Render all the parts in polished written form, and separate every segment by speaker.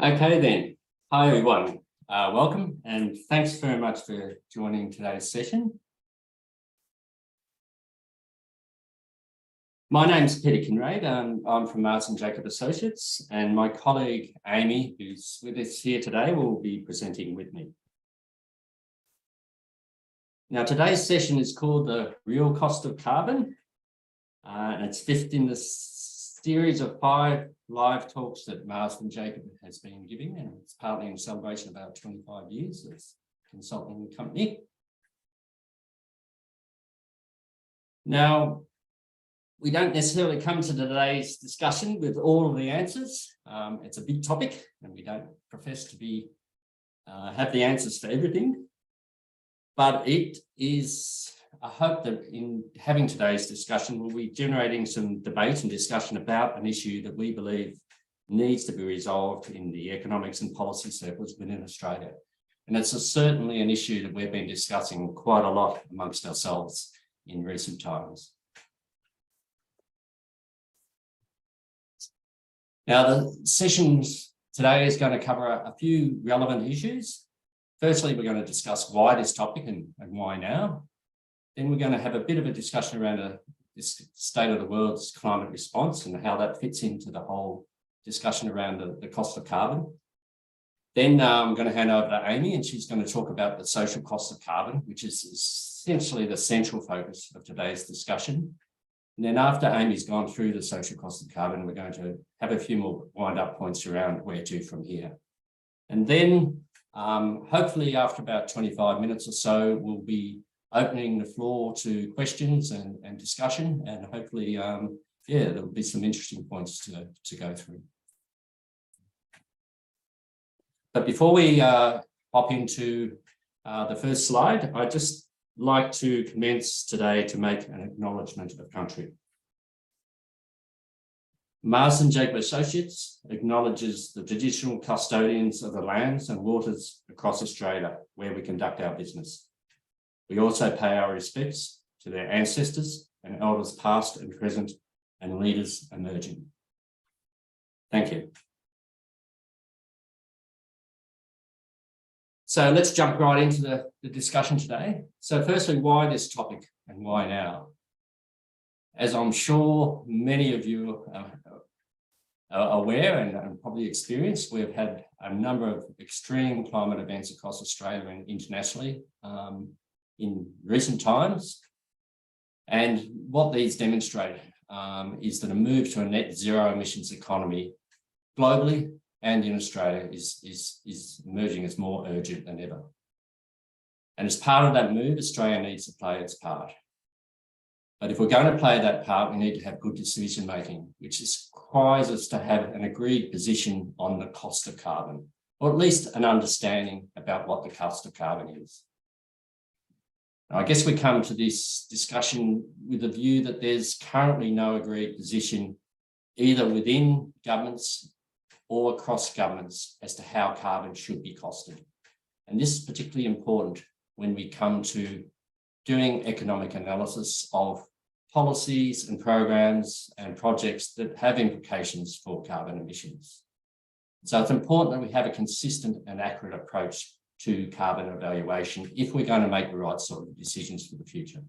Speaker 1: Okay then. Hi everyone, welcome and thanks very much for joining today's session. My name's Peter Kinrade. I'm from Marsden Jacob Associates, and my colleague Amy, who's with us here today, will be presenting with me. Now today's session is called the Real Cost of Carbon, and it's fifth in the series of 5 live talks that Marsden Jacob has been giving, and it's partly in celebration of our 25 years as a consulting company. Now, we don't necessarily come to today's discussion with all of the answers. It's a big topic, and we don't profess to be have the answers for everything. But it is, I hope that in having today's discussion, we'll be generating some debate and discussion about an issue that we believe needs to be resolved in the economics and policy circles within Australia. And it's certainly an issue that we've been discussing quite a lot amongst ourselves in recent times. Now, the session today is going to cover a few relevant issues. Firstly, we're going to discuss why this topic and why now. Then we're going to have a bit of a discussion around this state of the world's climate response and how that fits into the whole discussion around the cost of carbon. Then I'm going to hand over to Amy, and she's going to talk about the social cost of carbon, which is essentially the central focus of today's discussion. And then after Amy's gone through the social cost of carbon, we're going to have a few more wind-up points around where to from here. And then hopefully after about 25 minutes or so, we'll be opening the floor to questions and discussion, and hopefully, there'll be some interesting points to go through. But before we hop into the first slide, I'd just like to commence today to make an acknowledgement of country. Marsden Jacob Associates acknowledges the traditional custodians of the lands and waters across Australia where we conduct our business. We also pay our respects to their ancestors and elders past and present and leaders emerging. Thank you. So let's jump right into the discussion today. So firstly, why this topic and why now? As I'm sure many of you are aware and probably experienced, we've had a number of extreme climate events across Australia and internationally in recent times. And what these demonstrate is that a move to a net zero emissions economy globally and in Australia is emerging as more urgent than ever. And as part of that move, Australia needs to play its part. But if we're going to play that part, we need to have good decision making, which requires us to have an agreed position on the cost of carbon, or at least an understanding about what the cost of carbon is. I guess we come to this discussion with a view that there's currently no agreed position either within governments or across governments as to how carbon should be costed. And this is particularly important when we come to doing economic analysis of policies and programs and projects that have implications for carbon emissions. So it's important that we have a consistent and accurate approach to carbon evaluation if we're going to make the right sort of decisions for the future.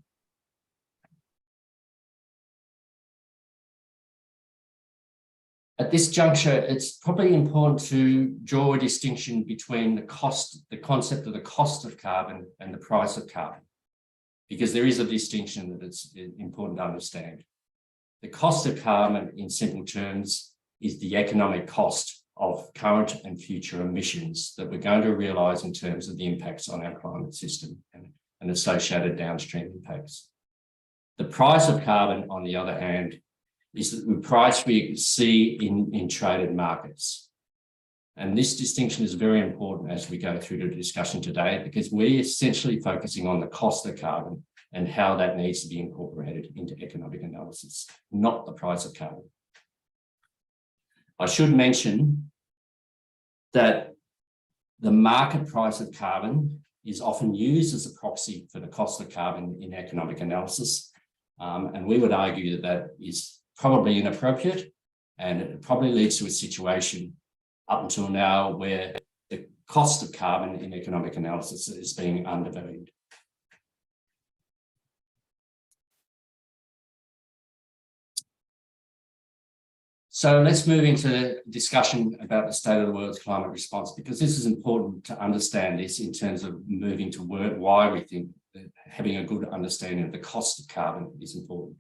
Speaker 1: At this juncture, it's probably important to draw a distinction between the concept of the cost of carbon and the price of carbon, because there is a distinction that it's important to understand. The cost of carbon, in simple terms, is the economic cost of current and future emissions that we're going to realise in terms of the impacts on our climate system and associated downstream impacts. The price of carbon, on the other hand, is the price we see in traded markets. And this distinction is very important as we go through the discussion today, because we're essentially focusing on the cost of carbon and how that needs to be incorporated into economic analysis, not the price of carbon. I should mention that the market price of carbon is often used as a proxy for the cost of carbon in economic analysis. And we would argue that that is probably inappropriate, and it probably leads to a situation up until now where the cost of carbon in economic analysis is being undervalued. So let's move into the discussion about the state of the world's climate response, because this is important to understand this in terms of moving to why we think that having a good understanding of the cost of carbon is important.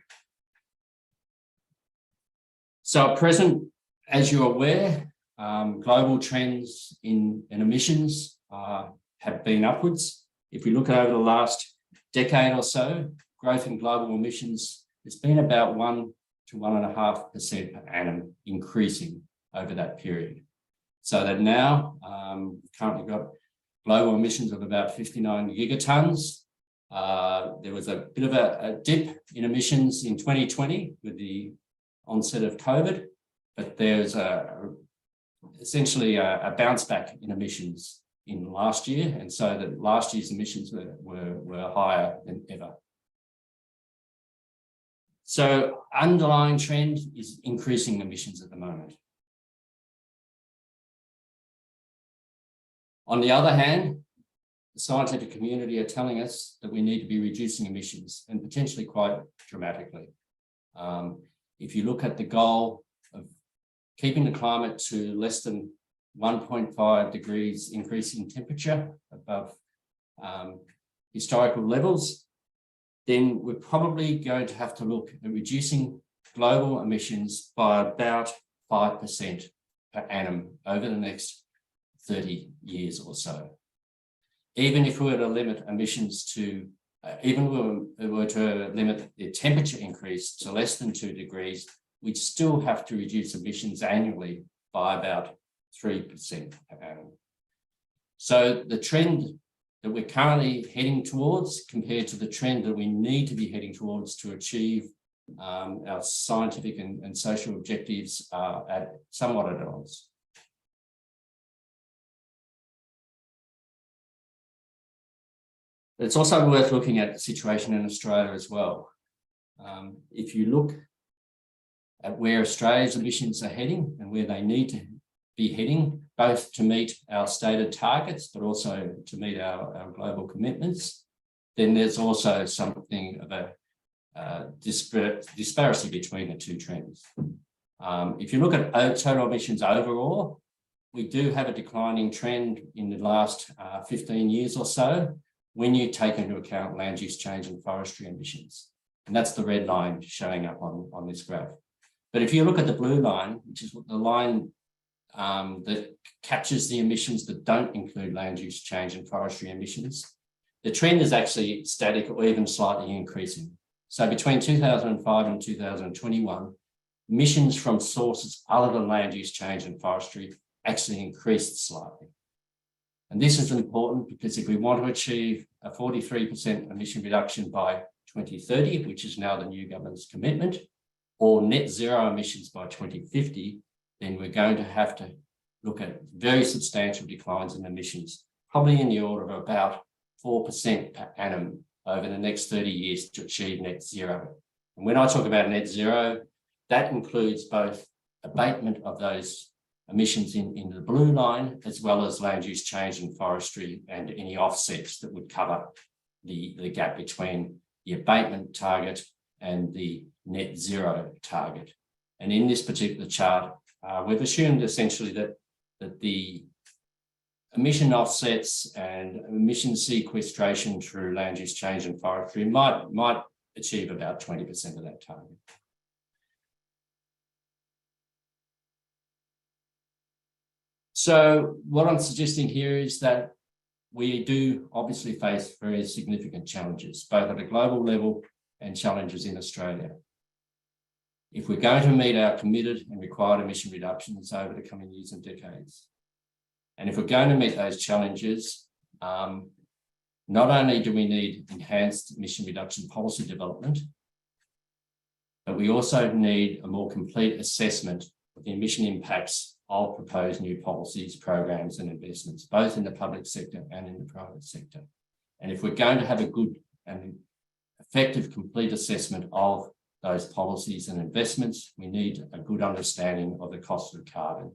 Speaker 1: So at present, as you're aware, global trends in emissions have been upwards. If we look at over the last decade or so, growth in global emissions has been about 1 to 1.5% per annum, increasing over that period. So that now currently got global emissions of about 59 gigatons. There was a bit of a dip in emissions in 2020 with the onset of COVID, but there's essentially a bounce back in emissions in last year, and so that last year's emissions were higher than ever. So underlying trend is increasing emissions at the moment. On the other hand, the scientific community are telling us that we need to be reducing emissions, and potentially quite dramatically. If you look at the goal of keeping the climate to less than 1.5 degrees increase in temperature above historical levels, then we're probably going to have to look at reducing global emissions by about 5% per annum over the next 30 years or so. Even if we were to limit emissions to, even if we were to limit the temperature increase to less than 2 degrees, we'd still have to reduce emissions annually by about 3% per annum. So the trend that we're currently heading towards compared to the trend that we need to be heading towards to achieve our scientific and social objectives are somewhat at odds. It's also worth looking at the situation in Australia as well. If you look at where Australia's emissions are heading and where they need to be heading, both to meet our stated targets, but also to meet our global commitments, then there's also something of a disparity between the two trends. If you look at total emissions overall, we do have a declining trend in the last 15 years or so, when you take into account land use change and forestry emissions. And that's the red line showing up on this graph. But if you look at the blue line, which is the line that captures the emissions that don't include land use change and forestry emissions, the trend is actually static or even slightly increasing. So between 2005 and 2021, emissions from sources other than land use change and forestry actually increased slightly. And this is important because if we want to achieve a 43% emission reduction by 2030, which is now the new government's commitment, or net zero emissions by 2050, then we're going to have to look at very substantial declines in emissions, probably in the order of about 4% per annum over the next 30 years to achieve net zero. And when I talk about net zero, that includes both abatement of those emissions in the blue line, as well as land use change in forestry and any offsets that would cover the gap between the abatement target and the net zero target. And in this particular chart, we've assumed essentially that the emission offsets and emission sequestration through land use change and forestry might achieve about 20% of that target. So what I'm suggesting here is that we do obviously face very significant challenges, both at a global level and challenges in Australia. If we're going to meet our committed and required emission reductions over the coming years and decades, and if we're going to meet those challenges, not only do we need enhanced emission reduction policy development, but we also need a more complete assessment of the emission impacts of proposed new policies, programs and investments, both in the public sector and in the private sector. And if we're going to have a good and effective complete assessment of those policies and investments, we need a good understanding of the cost of carbon,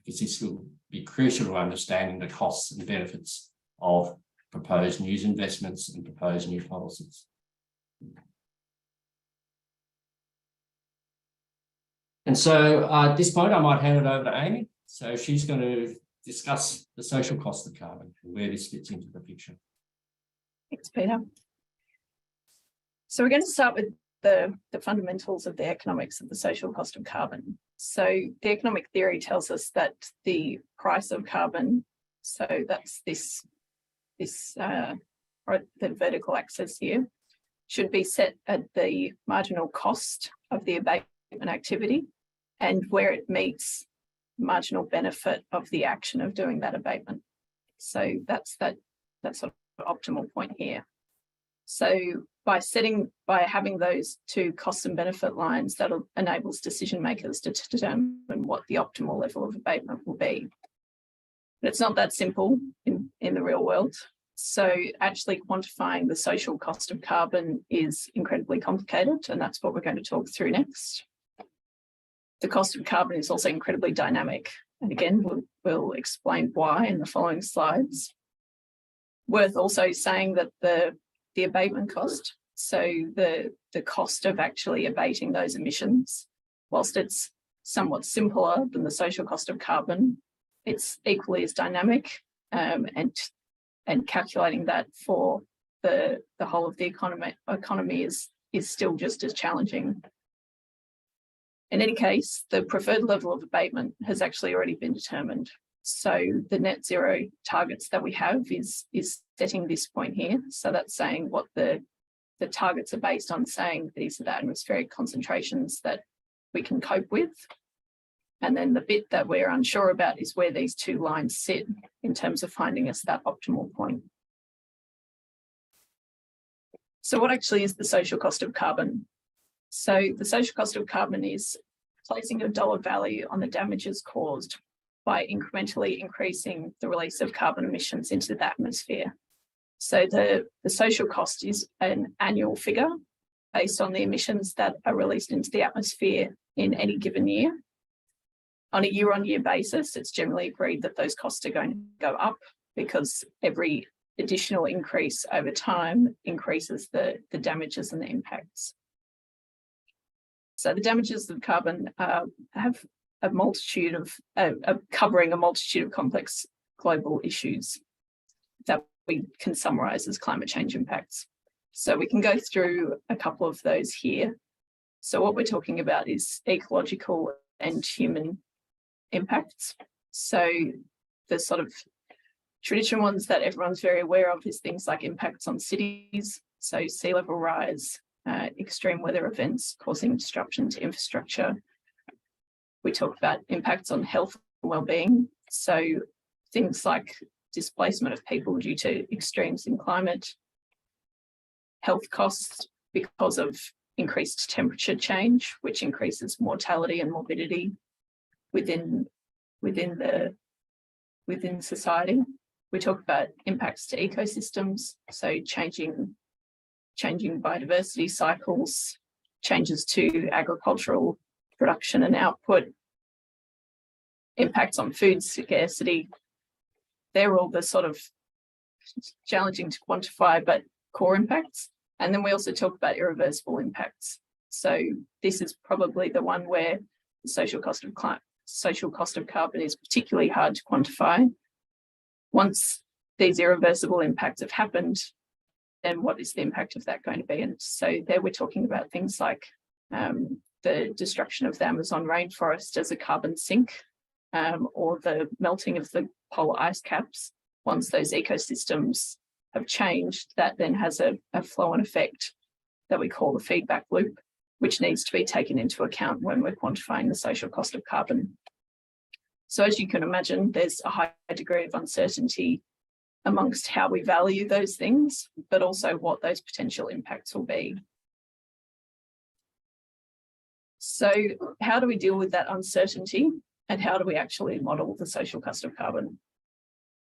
Speaker 1: because this will be crucial to understanding the costs and benefits of proposed new investments and proposed new policies. And so at this point, I might hand it over to Amy. So she's going to discuss the social cost of carbon and where this fits into the picture.
Speaker 2: Thanks, Peter. So we're going to start with the fundamentals of the economics of the social cost of carbon. So the economic theory tells us that the price of carbon, so that's this or the vertical axis here, should be set at the marginal cost of the abatement activity and where it meets marginal benefit of the action of doing that abatement. So that's that sort of optimal point here. So by having those two cost and benefit lines, that enables decision makers to determine what the optimal level of abatement will be. But it's not that simple in the real world. So actually quantifying the social cost of carbon is incredibly complicated, and that's what we're going to talk through next. The cost of carbon is also incredibly dynamic. And again, we'll explain why in the following slides. Worth also saying that the abatement cost, so the cost of actually abating those emissions, whilst it's somewhat simpler than the social cost of carbon, it's equally as dynamic, and calculating that for the whole of the economy is still just as challenging. In any case, the preferred level of abatement has actually already been determined. So the net zero targets that we have is setting this point here. So that's saying what the targets are based on, saying these are the atmospheric concentrations that we can cope with. And then the bit that we're unsure about is where these two lines sit in terms of finding us that optimal point. So what actually is the social cost of carbon? So the social cost of carbon is placing a dollar value on the damages caused by incrementally increasing the release of carbon emissions into the atmosphere. So the social cost is an annual figure based on the emissions that are released into the atmosphere in any given year. On a year-on-year basis, it's generally agreed that those costs are going to go up because every additional increase over time increases the damages and the impacts. So the damages of carbon have a multitude of covering a multitude of complex global issues that we can summarize as climate change impacts. So we can go through a couple of those here. So what we're talking about is ecological and human impacts. So the sort of traditional ones that everyone's very aware of is things like impacts on cities, so sea level rise, extreme weather events causing disruption to infrastructure. We talk about impacts on health and well-being, so things like displacement of people due to extremes in climate, health costs because of increased temperature change, which increases mortality and morbidity within society. We talk about impacts to ecosystems, so changing biodiversity cycles, changes to agricultural production and output, impacts on food scarcity. They're all the sort of challenging to quantify, but core impacts. And then we also talk about irreversible impacts. So this is probably the one where the social cost of carbon is particularly hard to quantify. Once these irreversible impacts have happened, then what is the impact of that going to be? And so there we're talking about things like the destruction of the Amazon rainforest as a carbon sink, or the melting of the polar ice caps. Once those ecosystems have changed, that then has a flow-on effect that we call the feedback loop, which needs to be taken into account when we're quantifying the social cost of carbon. So as you can imagine, there's a high degree of uncertainty amongst how we value those things, but also what those potential impacts will be. So how do we deal with that uncertainty, and how do we actually model the social cost of carbon?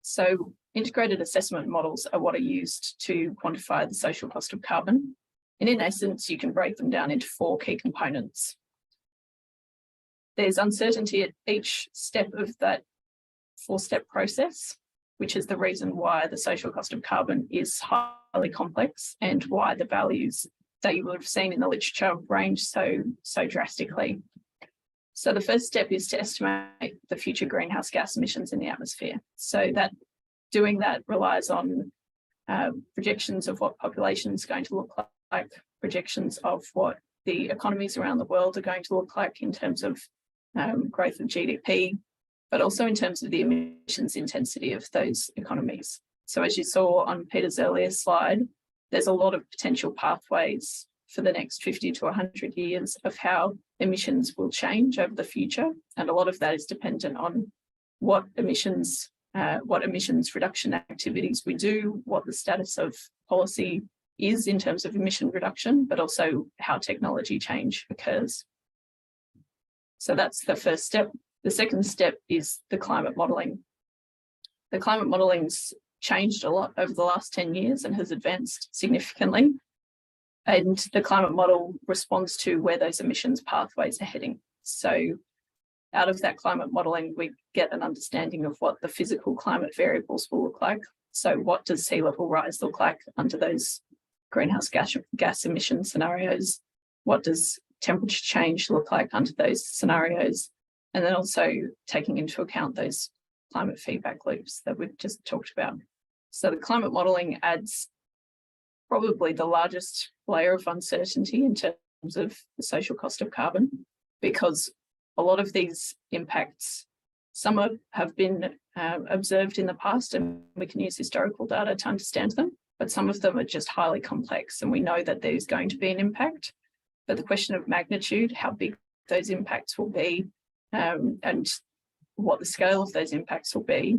Speaker 2: So integrated assessment models are what are used to quantify the social cost of carbon. And in essence, you can break them down into 4 key components. there's uncertainty at each step of that 4-step process, which is the reason why the social cost of carbon is highly complex and why the values that you would have seen in the literature range so drastically. So the first step is to estimate the future greenhouse gas emissions in the atmosphere. So that doing that relies on projections of what population is going to look like, projections of what the economies around the world are going to look like in terms of growth of GDP, but also in terms of the emissions intensity of those economies. So as you saw on Peter's earlier slide, there's a lot of potential pathways for the next 50 to 100 years of how emissions will change over the future. And a lot of that is dependent on what emissions reduction activities we do, what the status of policy is in terms of emission reduction, but also how technology change occurs. So that's the first step. The second step is the climate modelling. The climate modelling's changed a lot over the last 10 years and has advanced significantly. And the climate model responds to where those emissions pathways are heading. So out of that climate modelling, we get an understanding of what the physical climate variables will look like. So what does sea level rise look like under those greenhouse gas emission scenarios? What does temperature change look like under those scenarios? And then also taking into account those climate feedback loops that we've just talked about. So the climate modelling adds probably the largest layer of uncertainty in terms of the social cost of carbon, because a lot of these impacts, some have been observed in the past and we can use historical data to understand them, but some of them are just highly complex and we know that there's going to be an impact. But the question of magnitude, how big those impacts will be, and what the scale of those impacts will be,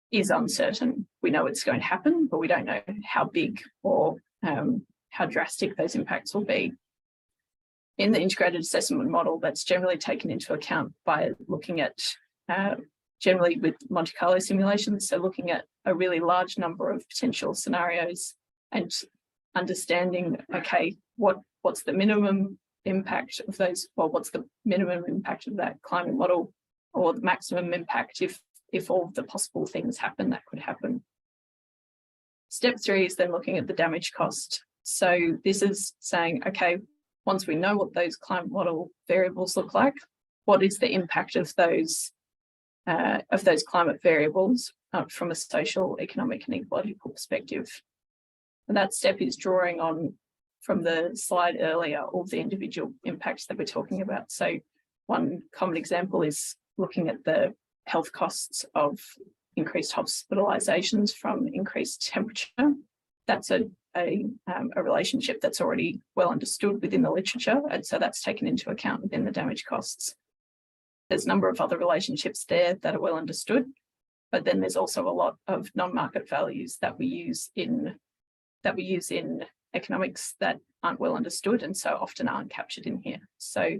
Speaker 2: is uncertain. We know it's going to happen, but we don't know how big or how drastic those impacts will be. In the integrated assessment model, that's generally taken into account by looking at, generally with Monte Carlo simulations, so looking at a really large number of potential scenarios and understanding, okay, what's the minimum impact of those, well, what's the minimum impact of that climate model, or the maximum impact if all of the possible things happen that could happen. Step 3 is then looking at the damage cost. So this is saying, okay, once we know what those climate model variables look like, what is the impact of those climate variables from a social, economic and ecological perspective? And that step is drawing on, from the slide earlier, all the individual impacts that we're talking about. So one common example is looking at the health costs of increased hospitalizations from increased temperature. That's a relationship that's already well understood within the literature, and so that's taken into account within the damage costs. There's a number of other relationships there that are well understood, but then there's also a lot of non-market values that we use in economics that aren't well understood and so often aren't captured in here. So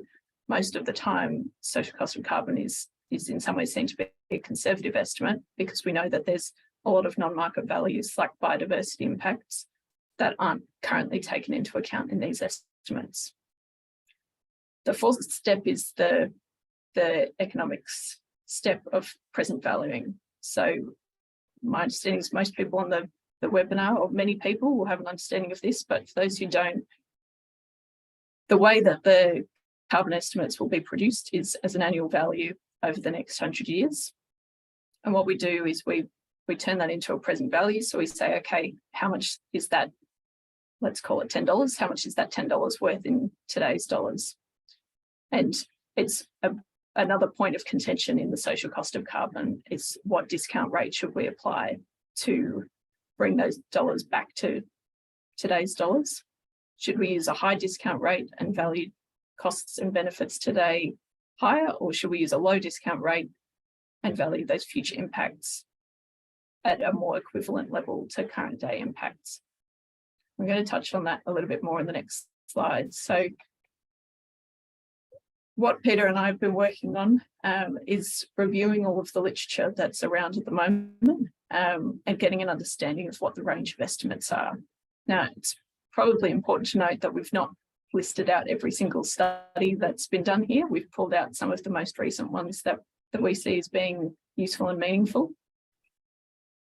Speaker 2: most of the time, social cost of carbon is in some ways seen to be a conservative estimate, because we know that there's a lot of non-market values like biodiversity impacts that aren't currently taken into account in these estimates. The fourth step is the economics step of present valuing. So my understanding is most people on the webinar, or many people, will have an understanding of this, but for those who don't, the way that the carbon estimates will be produced is as an annual value over the next 100 years. And what we do is we turn that into a present value. So we say, okay, how much is that? Let's call it $10. How much is that $10 worth in today's dollars? And it's another point of contention in the social cost of carbon is what discount rate should we apply to bring those dollars back to today's dollars? Should we use a high discount rate and value costs and benefits today higher, or should we use a low discount rate and value those future impacts at a more equivalent level to current day impacts? I'm going to touch on that a little bit more in the next slide. So what Peter and I have been working on is reviewing all of the literature that's around at the moment and getting an understanding of what the range of estimates are. Now, it's probably important to note that we've not listed out every single study that's been done here. We've pulled out some of the most recent ones that we see as being useful and meaningful.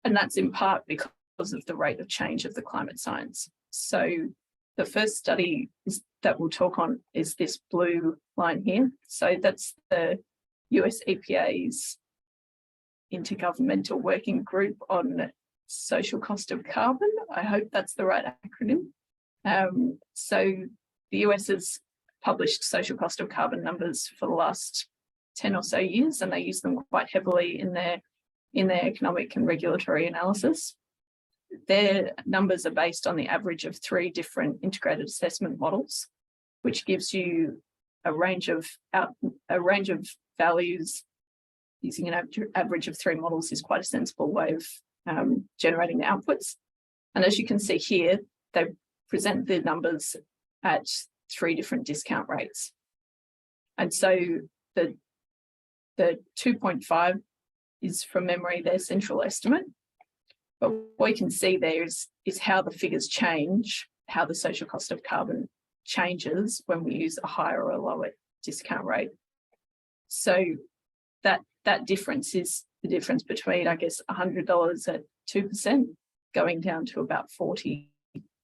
Speaker 2: And that's in part because of the rate of change of the climate science. So the first study that we'll talk on is this blue line here. So that's the US EPA's Intergovernmental Working Group on Social Cost of Carbon. I hope that's the right acronym. So the US has published social cost of carbon numbers for the last 10 or so years, and they use them quite heavily in their economic and regulatory analysis. Their numbers are based on the average of 3 different integrated assessment models, which gives you a range of values. Using an average of 3 models is quite a sensible way of generating the outputs. And as you can see here, they present the numbers at 3 different discount rates. And so the 2.5 is, from memory, their central estimate. But what you can see there is how the figures change, how the social cost of carbon changes when we use a higher or a lower discount rate. So that difference is the difference between, I guess, $100 at 2% going down to about $30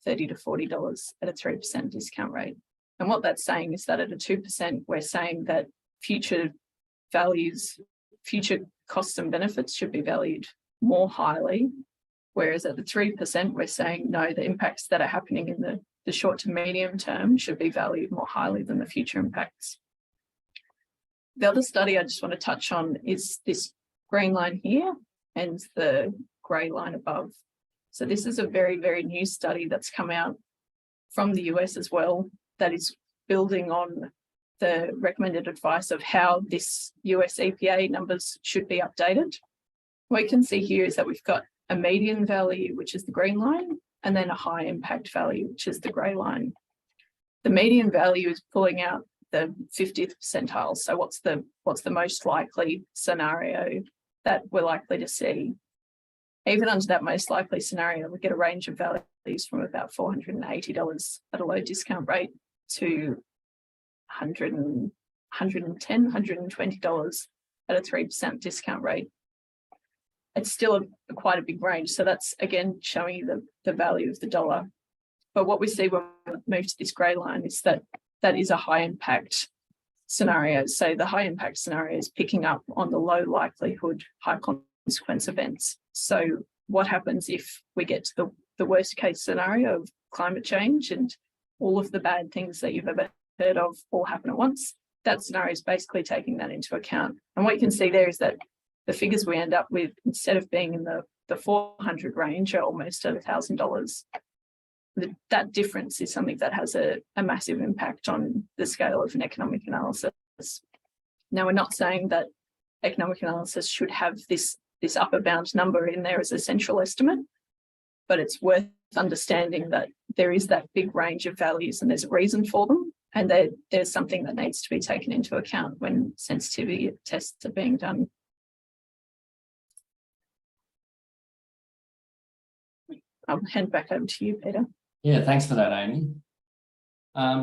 Speaker 2: to $40 at a 3% discount rate. And what that's saying is that at a 2%, we're saying that future costs and benefits should be valued more highly, whereas at the 3%, we're saying, no, the impacts that are happening in the short to medium term should be valued more highly than the future impacts. The other study I just want to touch on is this green line here and the grey line above. So this is a very, very new study that's come out from the US as well, that is building on the recommended advice of how this US EPA numbers should be updated. What you can see here is that we've got a median value, which is the green line, and then a high impact value, which is the grey line. The median value is pulling out the 50th percentile. So what's the most likely scenario that we're likely to see? Even under that most likely scenario, we get a range of values from about $480 at a low discount rate to $110, $120 at a 3% discount rate. It's still quite a big range. So that's, again, showing you the value of the dollar. But what we see when we move to this grey line is that is a high impact scenario. So the high impact scenario is picking up on the low likelihood, high consequence events. So what happens if we get to the worst case scenario of climate change and all of the bad things that you've ever heard of all happen at once? That scenario is basically taking that into account. And what you can see there is that the figures we end up with, instead of being in the 400 range, are almost at $1,000. That difference is something that has a massive impact on the scale of an economic analysis. Now, we're not saying that economic analysis should have this upper bound number in there as a central estimate, but it's worth understanding that there is that big range of values and there's a reason for them, and there's something that needs to be taken into account when sensitivity tests are being done. I'll hand back over to you, Peter.
Speaker 1: Yeah, thanks for that, Amy.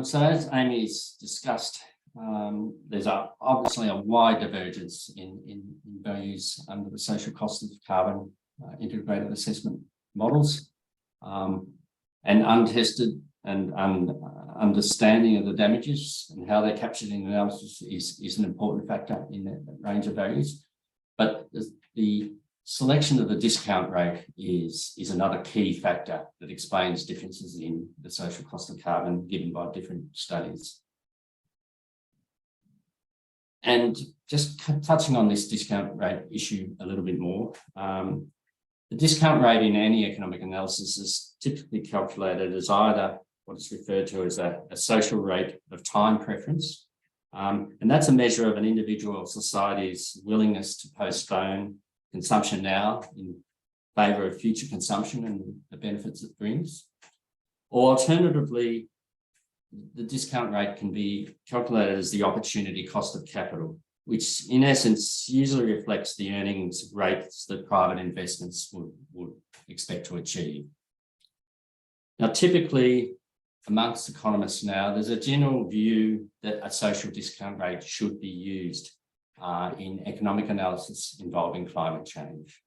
Speaker 1: So as Amy's discussed, there's obviously a wide divergence in values under the social cost of carbon integrated assessment models, and untested and understanding of the damages and how they're captured in analysis is an important factor in that range of values. But the selection of the discount rate is another key factor that explains differences in the social cost of carbon given by different studies. And just touching on this discount rate issue a little bit more, the discount rate in any economic analysis is typically calculated as either what is referred to as a social rate of time preference, and that's a measure of an individual or society's willingness to postpone consumption now in favour of future consumption and the benefits it brings. Or alternatively, the discount rate can be calculated as the opportunity cost of capital, which in essence usually reflects the earnings rates that private investments would expect to achieve. Now, typically, amongst economists now, there's a general view that a social discount rate should be used in economic analysis involving climate change.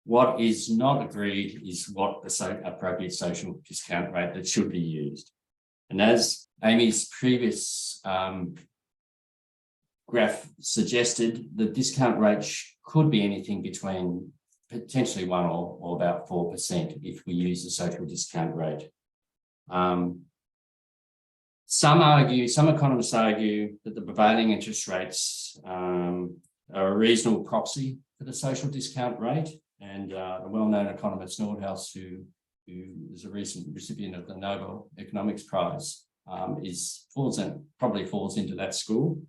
Speaker 1: What is not agreed is what the appropriate social discount rate that should be used. And as Amy's previous graph suggested, the discount rate could be anything between potentially 1 or about 4% if we use the social discount rate. Some economists argue that the prevailing interest rates are a reasonable proxy for the social discount rate. And a well-known economist, Nordhaus, who is a recent recipient of the Nobel Economics Prize, probably falls into that school.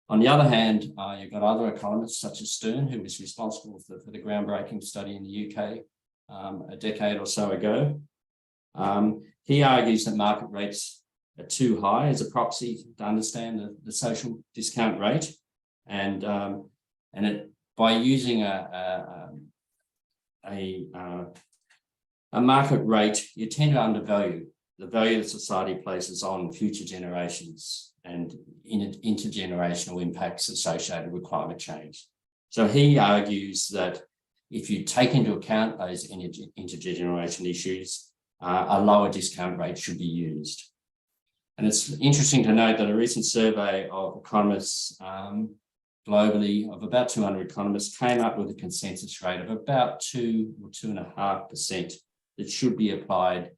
Speaker 1: On the other hand, you've got other economists such as Stern, who was responsible for the groundbreaking study in the UK a decade or so ago. He argues that market rates are too high as a proxy to understand the social discount rate, and by using a market rate, you tend to undervalue the value that society places on future generations and intergenerational impacts associated with climate change. So he argues that if you take into account those intergeneration issues, a lower discount rate should be used. And it's interesting to note that a recent survey of economists globally, of about 200 economists, came up with a consensus rate of about 2 or 2.5% that should be applied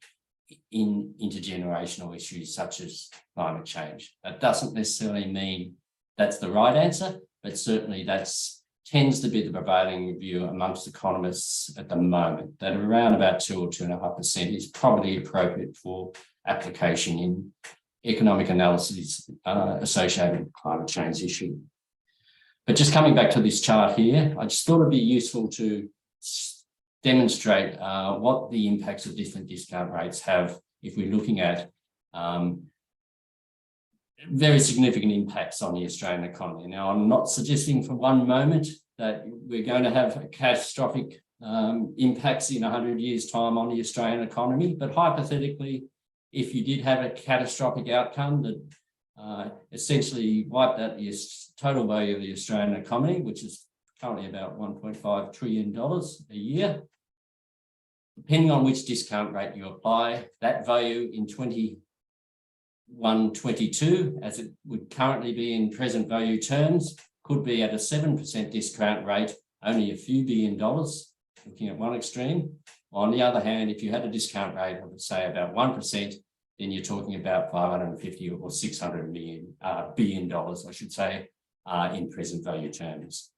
Speaker 1: in intergenerational issues such as climate change. That doesn't necessarily mean that's the right answer, but certainly tends to be the prevailing view amongst economists at the moment, that around about 2 or 2.5% is probably appropriate for application in economic analysis associated with the climate change issue. But just coming back to this chart here, I just thought it'd be useful to demonstrate what the impacts of different discount rates have if we're looking at very significant impacts on the Australian economy. Now, I'm not suggesting for one moment that we're going to have catastrophic impacts in 100 years' time on the Australian economy, but hypothetically, if you did have a catastrophic outcome that essentially wiped out the total value of the Australian economy, which is currently about $1.5 trillion a year, depending on which discount rate you apply, that value in 21-22, as it would currently be in present value terms, could be at a 7% discount rate, only a few $1 billion, looking at one extreme. On the other hand, if you had a discount rate of, say, about 1%, then you're talking about 550 or 600 billion dollars, I should say, in present value terms.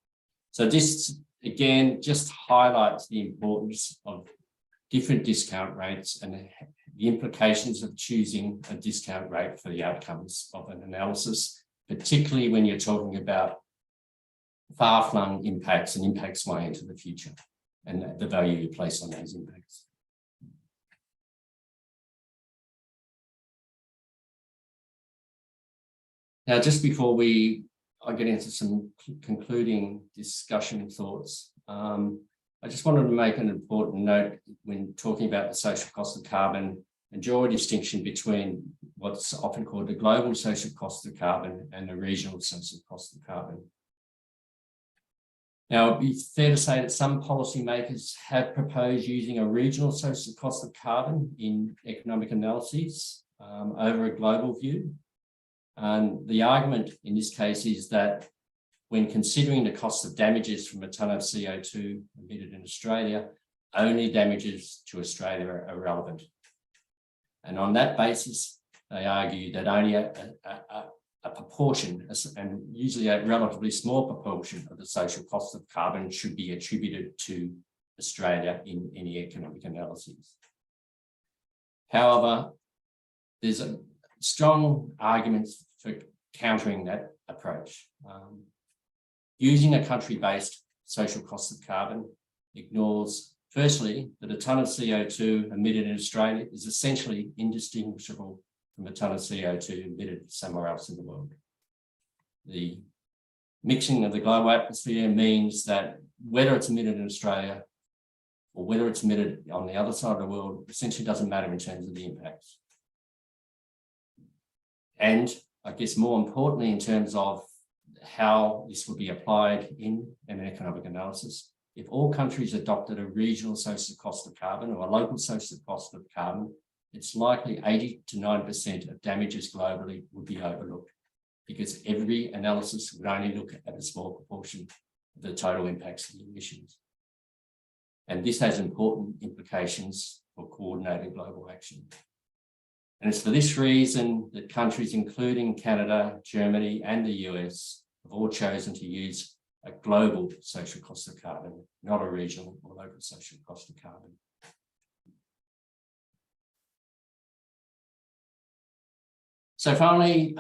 Speaker 1: So this, again, just highlights the importance of different discount rates and the implications of choosing a discount rate for the outcomes of an analysis, particularly when you're talking about far-flung impacts and impacts way into the future and the value you place on those impacts. Now, just before I get into some concluding discussion thoughts, I just wanted to make an important note when talking about the social cost of carbon and draw a distinction between what's often called the global social cost of carbon and the regional social cost of carbon. Now, it'd be fair to say that some policymakers have proposed using a regional social cost of carbon in economic analyses over a global view. And the argument in this case is that when considering the cost of damages from a tonne of CO2 emitted in Australia, only damages to Australia are relevant. And on that basis, they argue that only a proportion, and usually a relatively small proportion, of the social cost of carbon should be attributed to Australia in any economic analyses. However, there's a strong arguments for countering that approach. Using a country-based social cost of carbon ignores, firstly, that a tonne of CO2 emitted in Australia is essentially indistinguishable from a tonne of CO2 emitted somewhere else in the world. The mixing of the global atmosphere means that whether it's emitted in Australia or whether it's emitted on the other side of the world essentially doesn't matter in terms of the impacts. And I guess more importantly, in terms of how this would be applied in an economic analysis, if all countries adopted a regional social cost of carbon or a local social cost of carbon, it's likely 80 to 90% of damages globally would be overlooked, because every analysis would only look at a small proportion of the total impacts of the emissions. And this has important implications for coordinated global action. And it's for this reason that countries including Canada, Germany, and the US have all chosen to use a global social cost of carbon, not a regional or local social cost of carbon. So finally,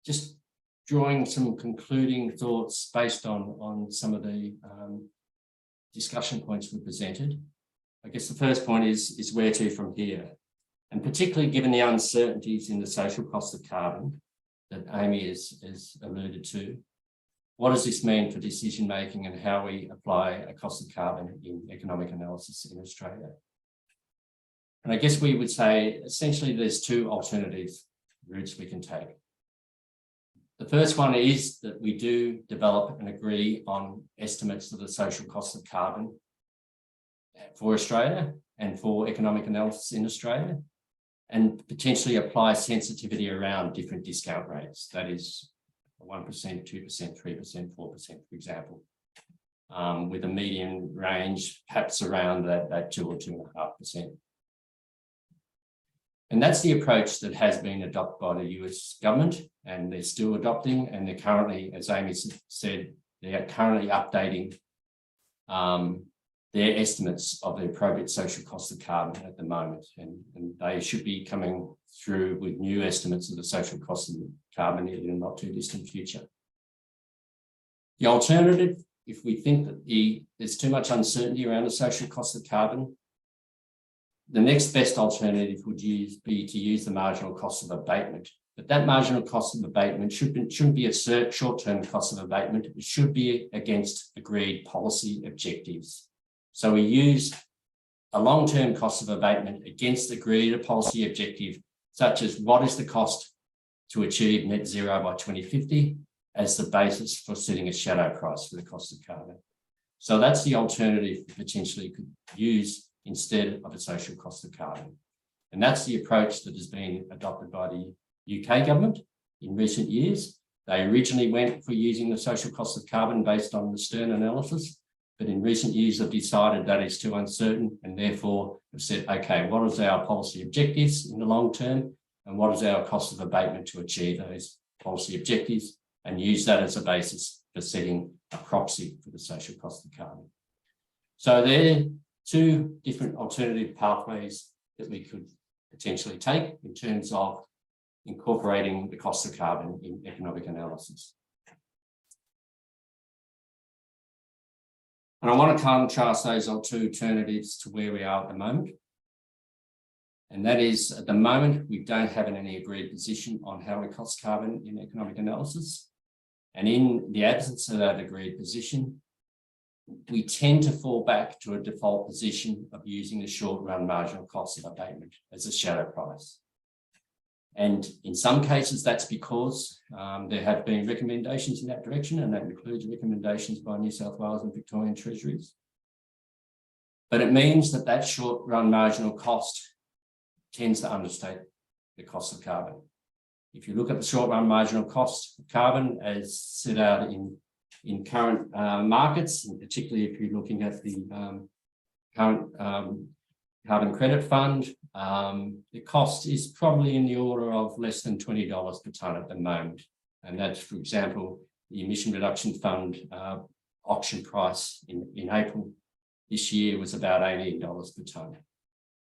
Speaker 1: just drawing some concluding thoughts based on some of the discussion points we presented. I guess the first point is where to from here, and particularly given the uncertainties in the social cost of carbon that Amy has alluded to. What does this mean for decision making and how we apply a cost of carbon in economic analysis in Australia? And I guess we would say essentially there's two alternative routes we can take. The first one is that we do develop and agree on estimates of the social cost of carbon for Australia and for economic analysis in Australia, and potentially apply sensitivity around different discount rates. That is 1%, 2%, 3%, 4%, for example, with a median range perhaps around that 2 or 2.5%. And that's the approach that has been adopted by the US government, and they're still adopting, and they're currently, as Amy said, they are currently updating their estimates of the appropriate social cost of carbon at the moment. And they should be coming through with new estimates of the social cost of carbon in a not too distant future. The alternative, if we think that there's too much uncertainty around the social cost of carbon, the next best alternative would be to use the marginal cost of abatement. But that marginal cost of abatement shouldn't be a short-term cost of abatement. It should be against agreed policy objectives. So we use a long-term cost of abatement against agreed policy objective, such as what is the cost to achieve net zero by 2050 as the basis for setting a shadow price for the cost of carbon. So that's the alternative we potentially could use instead of a social cost of carbon. And that's the approach that has been adopted by the UK government in recent years. They originally went for using the social cost of carbon based on the Stern analysis, but in recent years have decided that is too uncertain, and therefore have said, okay, what is our policy objectives in the long term, and what is our cost of abatement to achieve those policy objectives, and use that as a basis for setting a proxy for the social cost of carbon. So there are two different alternative pathways that we could potentially take in terms of incorporating the cost of carbon in economic analysis. And I want to contrast those two alternatives to where we are at the moment. And that is, at the moment, we don't have any agreed position on how we cost carbon in economic analysis. And in the absence of that agreed position, we tend to fall back to a default position of using the short-run marginal cost of abatement as a shadow price. And in some cases, that's because there have been recommendations in that direction, and that includes recommendations by New South Wales and Victorian Treasuries. But it means that that short-run marginal cost tends to understate the cost of carbon. If you look at the short-run marginal cost of carbon as set out in current markets, and particularly if you're looking at the current carbon credit fund, the cost is probably in the order of less than $20 per tonne at the moment. And that's, for example, the emission reduction fund auction price in April this year was about $18 per tonne.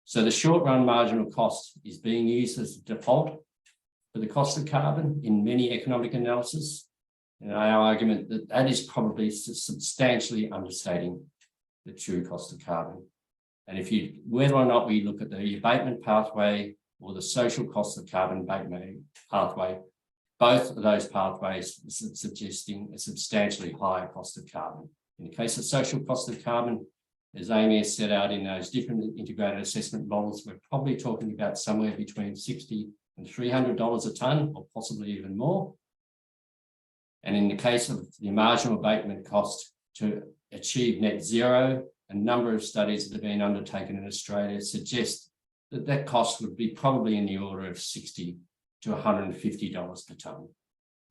Speaker 1: So the short run marginal cost is being used as a default for the cost of carbon in many economic analysis. And our argument that is probably substantially understating the true cost of carbon. And whether or not we look at the abatement pathway or the social cost of carbon abatement pathway, both of those pathways are suggesting a substantially higher cost of carbon. In the case of social cost of carbon, as Amy has set out in those different integrated assessment models, we're probably talking about somewhere between 60 and $300 a tonne, or possibly even more. And in the case of the marginal abatement cost to achieve net zero, a number of studies that have been undertaken in Australia suggest that that cost would be probably in the order of $60 to $150 per tonne.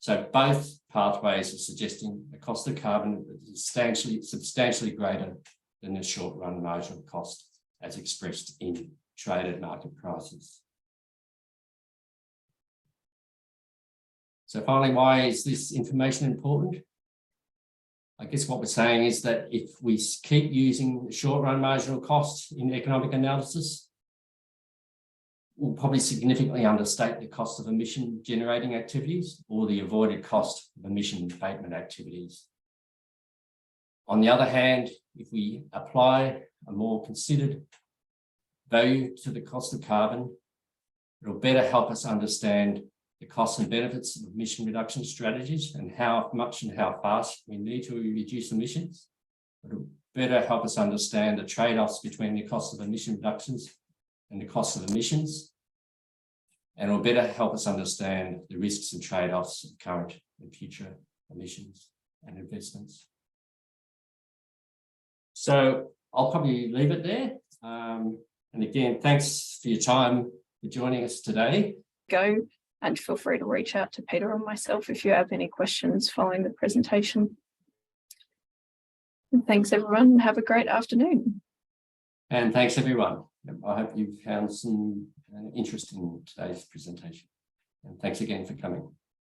Speaker 1: So both pathways are suggesting the cost of carbon is substantially greater than the short-run marginal cost as expressed in traded market prices. So finally, why is this information important? I guess what we're saying is that if we keep using the short-run marginal cost in economic analysis, we'll probably significantly understate the cost of emission generating activities or the avoided cost of emission abatement activities. On the other hand, if we apply a more considered value to the cost of carbon, it'll better help us understand the costs and benefits of emission reduction strategies and how much and how fast we need to reduce emissions. It'll better help us understand the trade-offs between the cost of emission reductions and the cost of emissions. And it'll better help us understand the risks and trade-offs of current and future emissions and investments. So I'll probably leave it there. And again, thanks for your time for joining us today.
Speaker 2: Go and feel free to reach out to Peter or myself if you have any questions following the presentation. And thanks everyone. Have a great afternoon.
Speaker 1: And thanks everyone. I hope you found some interest in today's presentation. And thanks again for coming.